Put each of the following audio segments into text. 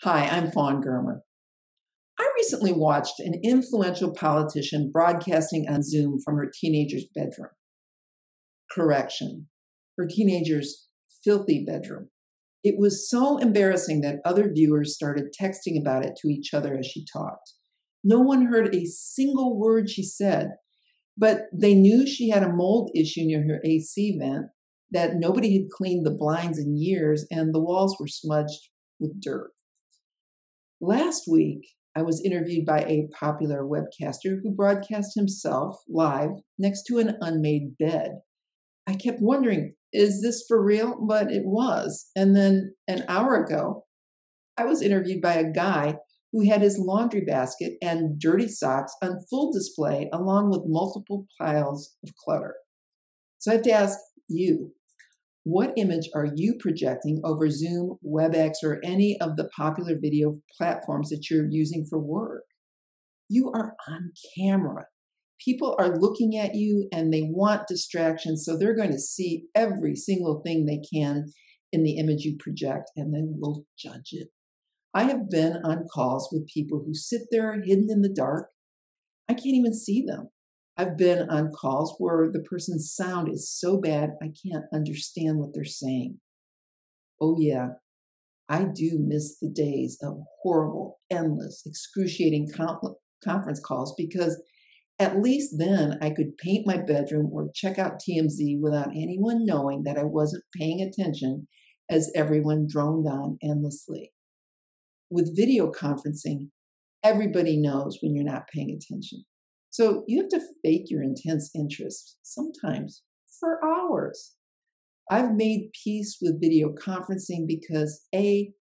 Hi, I'm Fawn Germer. I recently watched an influential politician broadcasting on Zoom from her teenager's bedroom. Correction, her teenager's filthy bedroom. It was so embarrassing that other viewers started texting about it to each other as she talked. No one heard a single word she said, but they knew she had a mold issue near her AC vent, that nobody had cleaned the blinds in years, and the walls were smudged with dirt. Last week, I was interviewed by a popular webcaster who broadcast himself live next to an unmade bed. I kept wondering, is this for real? But it was. And then an hour ago, I was interviewed by a guy who had his laundry basket and dirty socks on full display along with multiple piles of clutter. So I have to ask you, what image are you projecting over Zoom, WebX, or any of the popular video platforms that you're using for work? You are on camera. People are looking at you and they want distraction, so they're going to see every single thing they can in the image you project, and then will judge it. I have been on calls with people who sit there hidden in the dark. I can't even see them. I've been on calls where the person's sound is so bad I can't understand what they're saying. Oh, yeah, I do miss the days of horrible, endless, excruciating conference calls, because at least then I could paint my bedroom or check out TMZ without anyone knowing that I wasn't paying attention as everyone droned on endlessly. With video conferencing, everybody knows when you're not paying attention. So you have to fake your intense interest, sometimes for hours. I've made peace with video conferencing because A,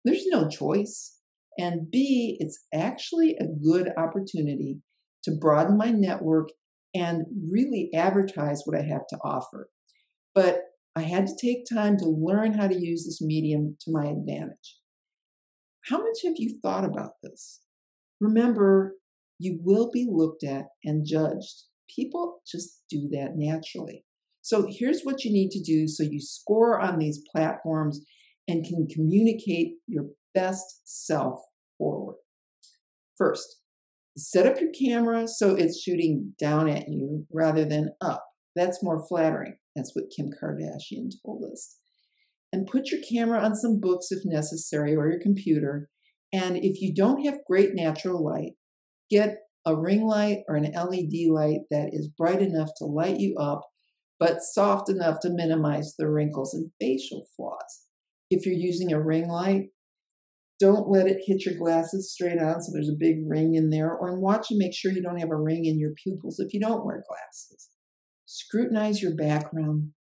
there's no choice, and B, it's actually a good opportunity to broaden my network and really advertise what I have to offer. But I had to take time to learn how to use this medium to my advantage. How much have you thought about this? Remember, you will be looked at and judged. People just do that naturally. So here's what you need to do so you score on these platforms and can communicate your best self forward. First, set up your camera so it's shooting down at you rather than up. That's more flattering. That's what Kim Kardashian told us. And put your camera on some books if necessary, or your computer. And if you don't have great natural light, get a ring light or an LED light that is bright enough to light you up, but soft enough to minimize the wrinkles and facial flaws. If you're using a ring light, don't let it hit your glasses straight on so there's a big ring in there, or watch and make sure you don't have a ring in your pupils if you don't wear glasses. Scrutinize your background.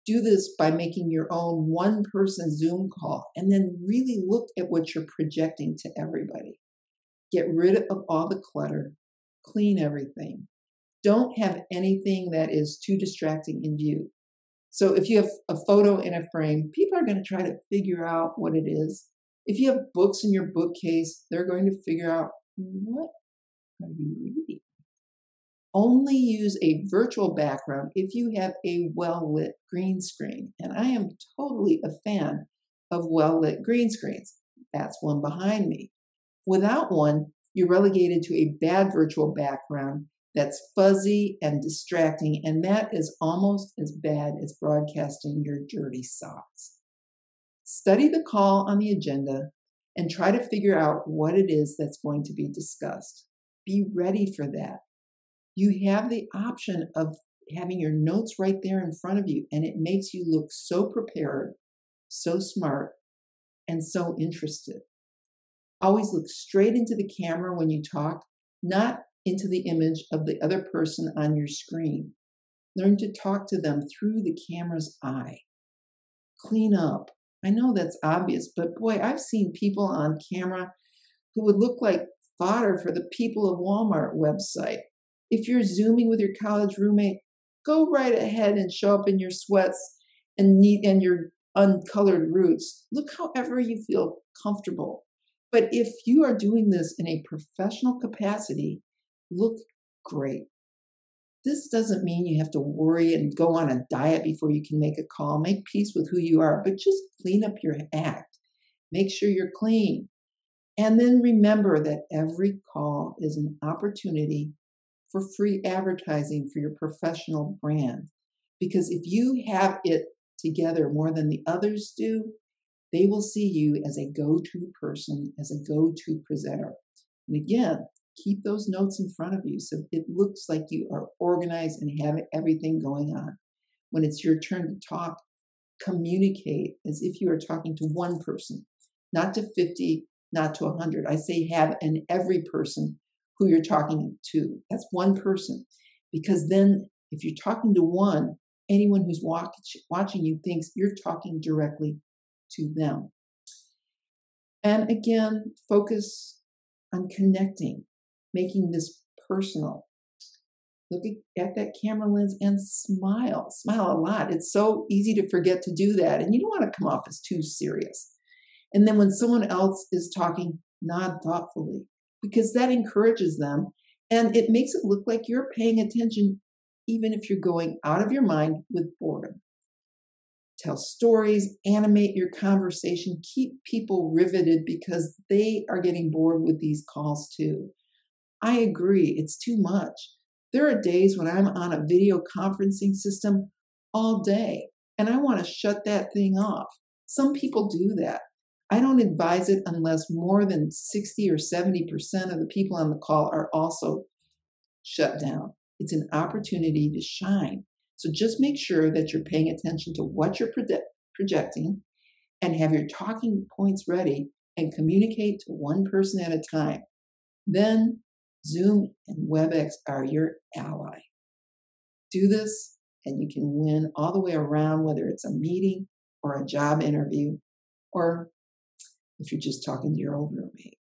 Do this by making your own one-person Zoom call and then really look at what you're projecting to everybody. Get rid of all the clutter. Clean everything. Don't have anything that is too distracting in view. So if you have a photo in a frame, people are going to try to figure out what it is. If you have books in your bookcase, they're going to figure out, what are you reading? Only use a virtual background if you have a well-lit green screen. And I am totally a fan of well-lit green screens. That's one behind me. Without one, you're relegated to a bad virtual background that's fuzzy and distracting, and that is almost as bad as broadcasting your dirty socks. Study the call on the agenda and try to figure out what it is that's going to be discussed. Be ready for that. You have the option of having your notes right there in front of you, and it makes you look so prepared, so smart, and so interested. Always look straight into the camera when you talk, not into the image of the other person on your screen. Learn to talk to them through the camera's eye. Clean up. I know that's obvious, but boy, I've seen people on camera who would look like fodder for the People of Walmart website. If you're Zooming with your college roommate, go right ahead and show up in your sweats and your uncolored roots. Look however you feel comfortable. But if you are doing this in a professional capacity, look great. This doesn't mean you have to worry and go on a diet before you can make a call. Make peace with who you are, but just clean up your act. Make sure you're clean. And then remember that every call is an opportunity for free advertising for your professional brand. Because if you have it together more than the others do, they will see you as a go-to person, as a go-to presenter. And again, keep those notes in front of you so it looks like you are organized and have everything going on. When it's your turn to talk, communicate as if you are talking to one person, not to 50, not to 100. I say have an every person who you're talking to. That's one person. Because then if you're talking to one, anyone who's watching you thinks you're talking directly to them. And again, focus on connecting, making this personal. Look at that camera lens and smile. Smile a lot. It's so easy to forget to do that. And you don't want to come off as too serious. And then when someone else is talking, nod thoughtfully, because that encourages them and it makes it look like you're paying attention, even if you're going out of your mind with boredom. Tell stories, animate your conversation, keep people riveted because they are getting bored with these calls too. I agree, it's too much. There are days when I'm on a video conferencing system all day and I want to shut that thing off. Some people do that. I don't advise it unless more than 60 or 70% of the people on the call are also shut down. It's an opportunity to shine. So just make sure that you're paying attention to what you're projecting and have your talking points ready and communicate to one person at a time. Then Zoom and WebX are your ally. Do this and you can win all the way around, whether it's a meeting or a job interview, or if you're just talking to your old roommate.